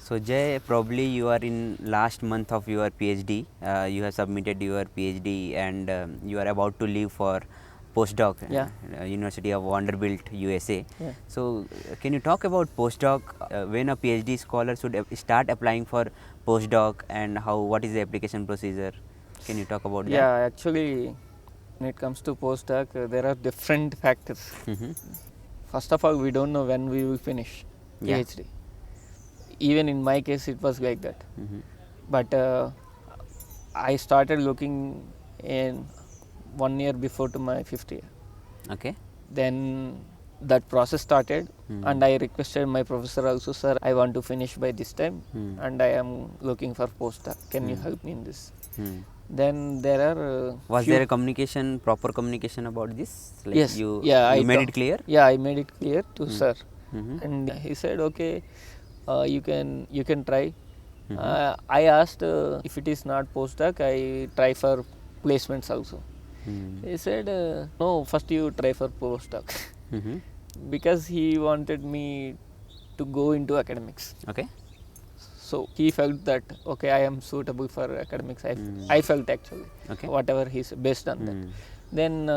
So Jay, probably you are in last month of your PhD. You have submitted your PhD and you are about to leave for postdoc, University of Vanderbilt, USA. Yeah. So can you talk about postdoc? When a PhD scholar should start applying for postdoc, and what is the application procedure? Can you talk about that? Actually, when it comes to postdoc, there are different factors. First of all, we don't know when we will finish Yeah. PhD. Even in my case, it was like that. But I started looking in 1 year before to my 5th year. Okay. Then that process started, and I requested my professor also, sir, I want to finish by this time, and I am looking for postdoc. Can you help me in this? Then there are Was there a communication, proper communication about this? Like yes, you made it clear? Yeah, I made it clear to sir, and he said, okay, you can try. I asked if it is not postdoc, I try for placements also. He said, no, first you try for postdoc. Because he wanted me to go into academics. Okay. So he felt that, okay, I am suitable for academics. I felt actually, Okay. whatever he's based on that. Then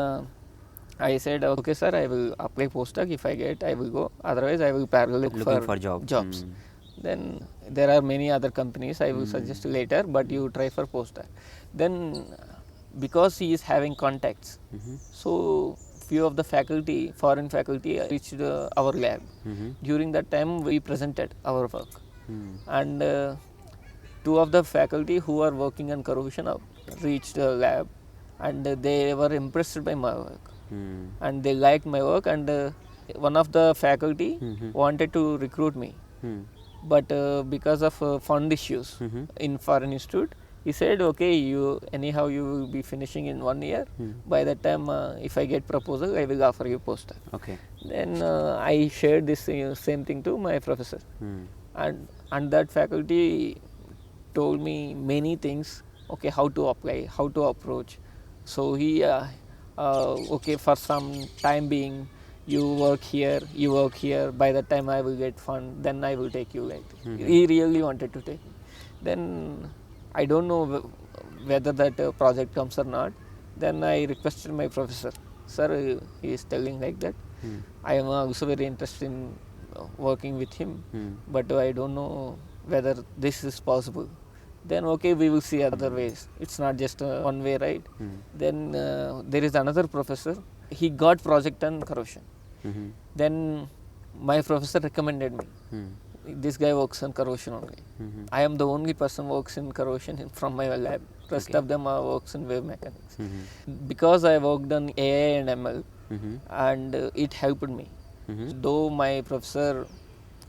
I said, okay, sir, I will apply postdoc. If I get, I will go. Otherwise, I will parallel Looking for jobs. Then there are many other companies I will suggest later, but you try for postdoc. Then because he is having contacts, so few of the faculty, foreign faculty, reached our lab. During that time, we presented our work, and two of the faculty who are working on corrosion reached the lab, and they were impressed by my work, and they liked my work, and one of the faculty wanted to recruit me, but because of fund issues in foreign institute, he said, okay, you will be finishing in 1 year. By that time, if I get proposal, I will offer you postdoc. Okay. Then I shared this same thing to my professor, and that faculty told me many things. Okay, how to apply, how to approach. So he, okay, for some time being, you work here. By that time, I will get fund. Then I will take you. Like he really wanted to take me. Then I don't know whether that project comes or not. Then I requested my professor, sir, he is telling like that. I am also very interested in working with him, but I don't know whether this is possible. Then okay, we will see other ways. It's not just one way, right? Then there is another professor. He got project on corrosion. Then my professor recommended me. This guy works on corrosion only. I am the only person works in corrosion from my lab. Rest of them are works in wave mechanics. Because I worked on AI and ML, and it helped me. Though my professor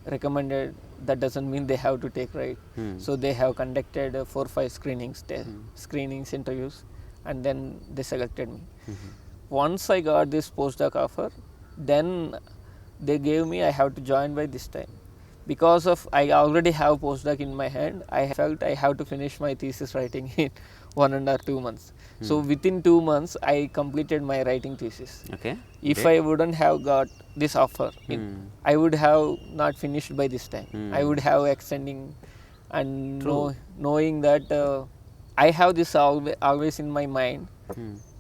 recommended, that doesn't mean they have to take, right? So they have conducted 4-5 screenings, interviews, and then they selected me. Once I got this postdoc offer, then they gave me, I have to join by this time. Because of I already have postdoc in my hand, I felt I have to finish my thesis writing in 1 or 2 months. So within 2 months, I completed my writing thesis. Okay. If I wouldn't have got this offer, I would have not finished by this time. I would have extending, and knowing that I have this always in my mind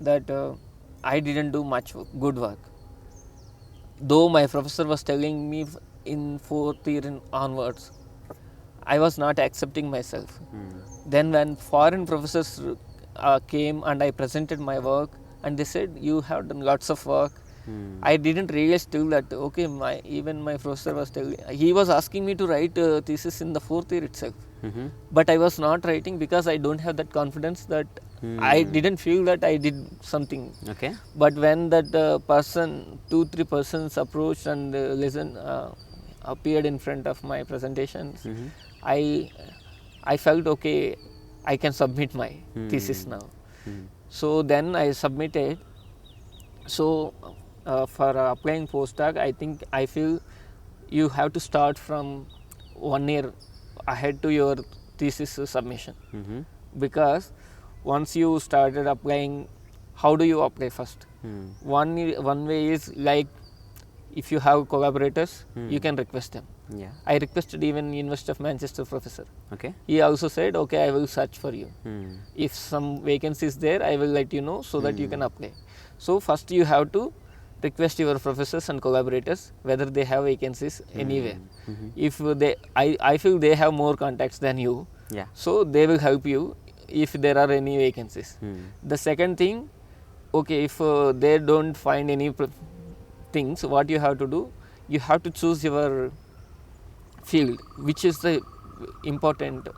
that I didn't do much good work. Though my professor was telling me in 4th year onwards, I was not accepting myself. Then when foreign professors came and I presented my work, and they said, you have done lots of work. I didn't realize till that, okay, even my professor was telling, he was asking me to write a thesis in the 4th year itself. But I was not writing because I don't have that confidence, that I didn't feel that I did something. Okay. But when that 2-3 persons approached and appeared in front of my presentations, I felt, okay, I can submit my thesis now. So then I submitted. So for applying postdoc, I feel you have to start from 1 year ahead to your thesis submission. Because once you started applying, how do you apply first? One way is like, if you have collaborators, you can request them. Yeah. I requested even University of Manchester professor. Okay. He also said, okay, I will search for you. Hmm. If some vacancy is there, I will let you know so that you can apply. So first you have to request your professors and collaborators whether they have vacancies anywhere. If they, I feel they have more contacts than you, Yeah. so they will help you if there are any vacancies. The second thing, okay, if they don't find any things, what you have to do, you have to choose your field which is the important,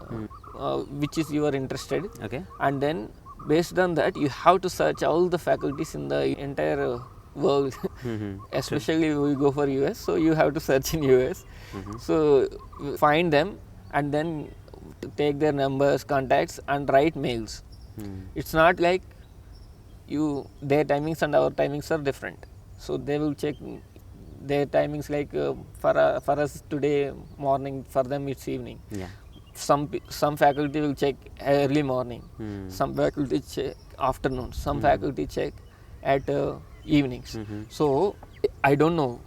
which is you are interested. Okay. And then based on that you have to search all the faculties in the entire world. Especially we go for US, so you have to search in US. So find them and then take their numbers, contacts and write mails. It's not like you, their timings and our timings are different, so they will check their timings, like for us today morning, for them it's evening. Yeah. Some faculty will check early morning, some faculty check afternoon, some faculty check at evenings. So I don't know,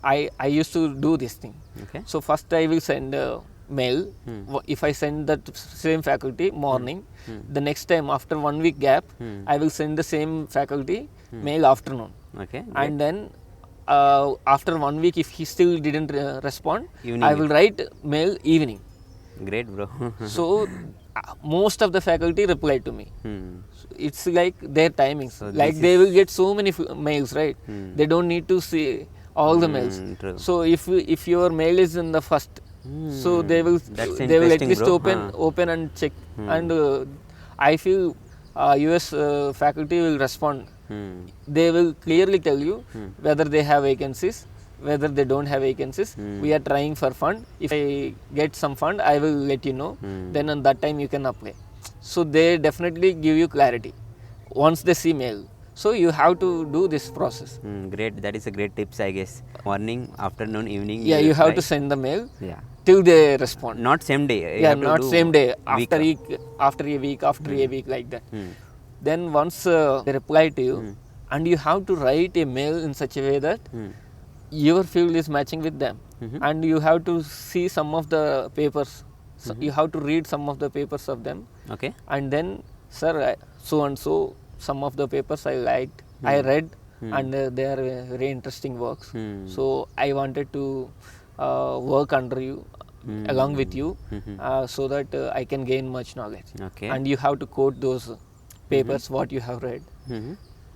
I used to do this thing. Okay. So first I will send a mail. If I send that same faculty morning, the next time after 1 week gap, I will send the same faculty mail afternoon. Okay. And then after 1 week, if he still didn't respond, Evening. I will write mail evening. Great, bro. So most of the faculty replied to me. So it's like their timings. So like they will get so many mails, right? They don't need to see all the mails. True. So if your mail is in the first, so they will That's at least bro. open and check. And I feel US faculty will respond. They will clearly tell you whether they have vacancies, whether they don't have vacancies. We are trying for fund. If I get some fund, I will let you know. Then on that time you can apply. So they definitely give you clarity once they see mail. So you have to do this process. Great. That is a great tips, I guess. Morning, afternoon, evening. Yeah, you have to send the mail. Yeah. Till they respond. Not same day. You Yeah, have to not do same day. week. After a week, like that. Then once they reply to you, and you have to write a mail in such a way that your field is matching with them, and you have to see some of the papers. So you have to read some of the papers of them. Okay. And then, sir, so and so, some of the papers I liked, I read, and they are very interesting works. So I wanted to work under you, along with you, so that I can gain much knowledge. Okay. And you have to quote those papers what you have read.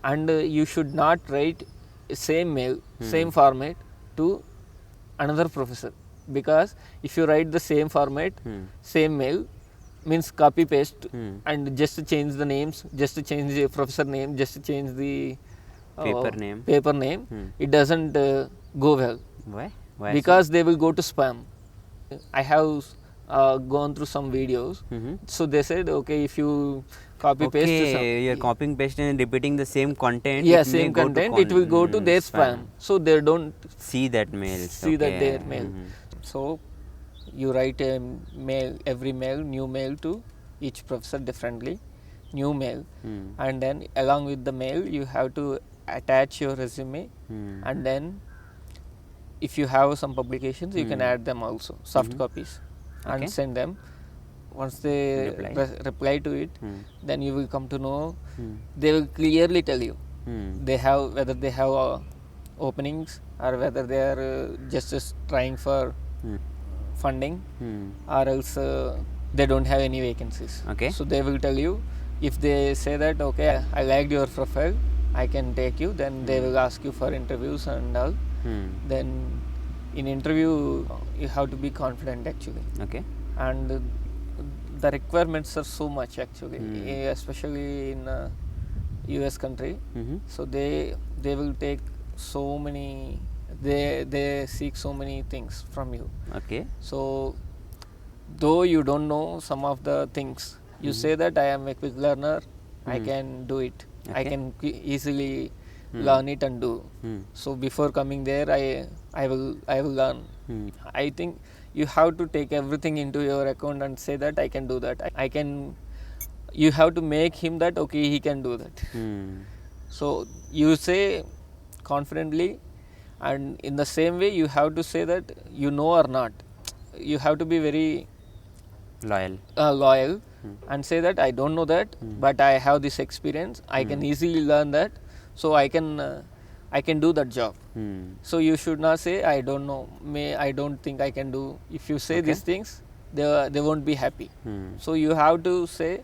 And you should not write same mail, same format to another professor, because if you write the same format, same mail, means copy paste, and just to change the names, just to change the professor name, just to change the paper name, it doesn't go well. Why? Because they will go to spam. I have gone through some videos. So they said, okay, if you copy paste some, you're copying paste and repeating the same content. yeah, same content, it will go to their spam. So they don't see that mail. See that their mail. So you write a mail, every mail, new mail to each professor differently, new mail, and then along with the mail you have to attach your resume, and then if you have some publications, you can add them also, soft copies, and send them. Once they reply to it, then you will come to know, they will clearly tell you they have, whether they have openings or whether they are just trying for funding, or else they don't have any vacancies. Okay. So they will tell you. If they say that, okay, I liked your profile, I can take you, then they will ask you for interviews and all. Then in interview you have to be confident actually. Okay. And the requirements are so much actually, especially in US country. So they will take so many, they seek so many things from you. Okay. So though you don't know some of the things, you say that I am a quick learner, I can do it. Okay. I can easily learn it and do. So before coming there, I will learn. I think you have to take everything into your account and say that I can do that. I can. You have to make him that he can do that. So you say confidently, And in the same way, you have to say that you know or not. You have to be very loyal and say that I don't know that, but I have this experience. I can easily learn that, so I can do that job. So you should not say I don't know, I don't think I can do. If you say these things, they won't be happy. So you have to say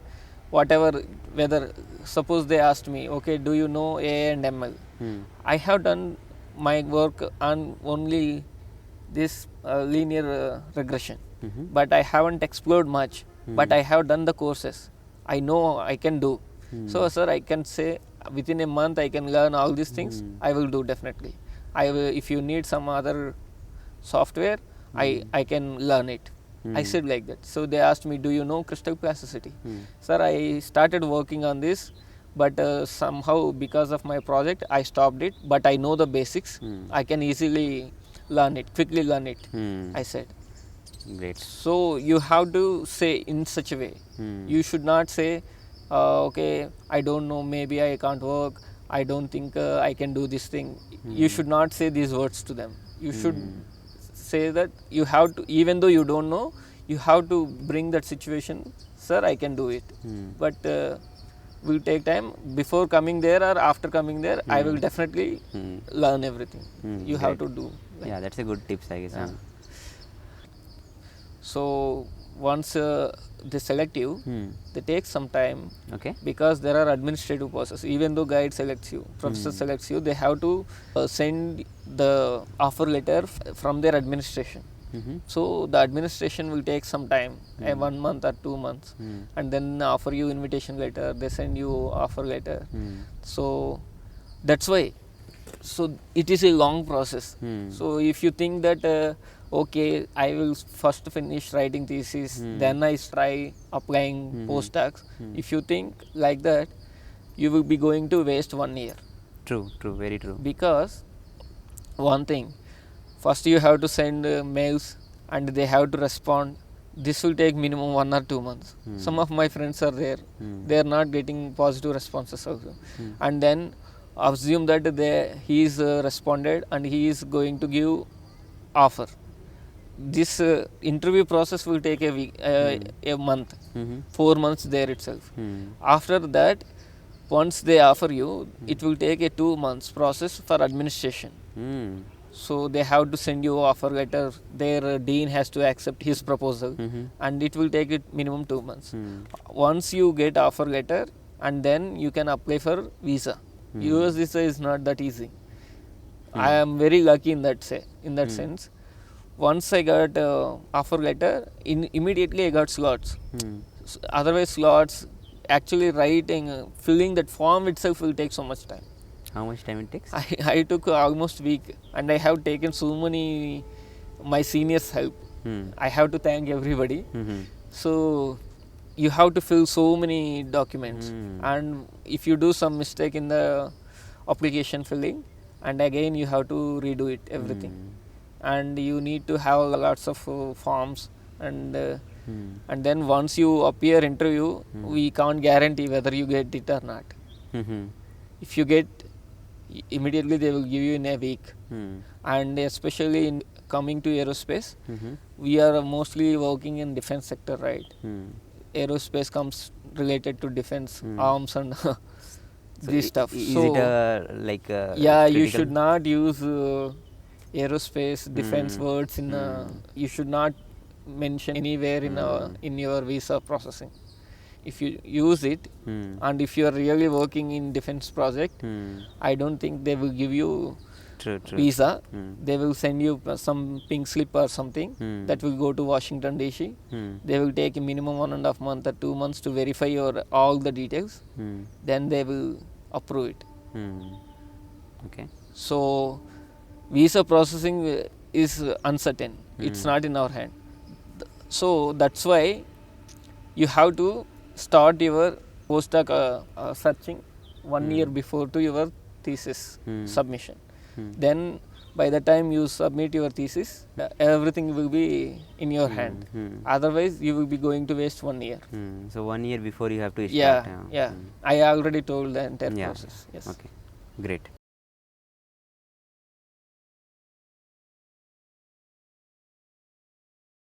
whatever, whether suppose they asked me, okay, do you know AI and ML? I have done my work on only this linear regression, but I haven't explored much. But I have done the courses. I know I can do. So sir, I can say within a month I can learn all these things. I will do definitely. I will, if you need some other software, I can learn it. I said like that. So they asked me, do you know crystal plasticity? Sir, I started working on this, but somehow because of my project I stopped it, but I know the basics. I can easily learn it, quickly learn it. I said. Great. So you have to say in such a way. You should not say, okay, I don't know, maybe I can't work, I don't think I can do this thing. You should not say these words to them. You should say that you have to, even though you don't know, you have to bring that situation, sir, I can do it. But will take time. Before coming there or after coming there, I will definitely learn everything. You have to do. Yeah, that's a good tips, I guess. So once they select you, they take some time. Okay. Because there are administrative processes. Even though guide selects you, professor selects you, they have to send the offer letter from their administration. So the administration will take some time, 1 month or 2 months, and then offer you invitation letter. They send you offer letter. So that's why. So it is a long process. So if you think that okay, I will first finish writing thesis, then I try applying postdocs. If you think like that, you will be going to waste 1 year. True, very true. Because one thing, first you have to send mails and they have to respond. This will take minimum 1 or 2 months. Some of my friends are there. They are not getting positive responses also. And then assume that he is responded and he is going to give offer. This interview process will take a week, a month, 4 months there itself. After that, once they offer you, it will take a 2 months process for administration. So they have to send you offer letter. Their dean has to accept his proposal, and it will take it minimum 2 months. Once you get offer letter, and then you can apply for visa. US visa is not that easy. I am very lucky in that sense. Once I got offer letter, immediately I got slots. Otherwise slots, actually writing, filling that form itself will take so much time. How much time it takes? I took almost week, and I have taken so many, my seniors' help. I have to thank everybody. So you have to fill so many documents, and if you do some mistake in the application filling, and again you have to redo it, everything. And you need to have lots of forms, and then once you appear interview, we can't guarantee whether you get it or not. If you get, immediately they will give you in a week. And especially in coming to aerospace, we are mostly working in defense sector, right? Aerospace comes related to defense, arms and this stuff. Is so it like yeah, critical? you should not use aerospace defense words in you should not mention anywhere in your visa processing. If you use it, and if you are really working in defense project, I don't think they will give you visa. They will send you some pink slip or something that will go to Washington DC. They will take a minimum 1.5 months or 2 months to verify your all the details. Then they will approve it. Okay. So visa processing is uncertain. It's not in our hand. So that's why you have to start your postdoc searching 1 year before to your thesis submission. Then by the time you submit your thesis, everything will be in your hand. Otherwise you will be going to waste 1 year. So 1 year before you have to start. Yeah. I already told the entire process. Yes. Okay, great.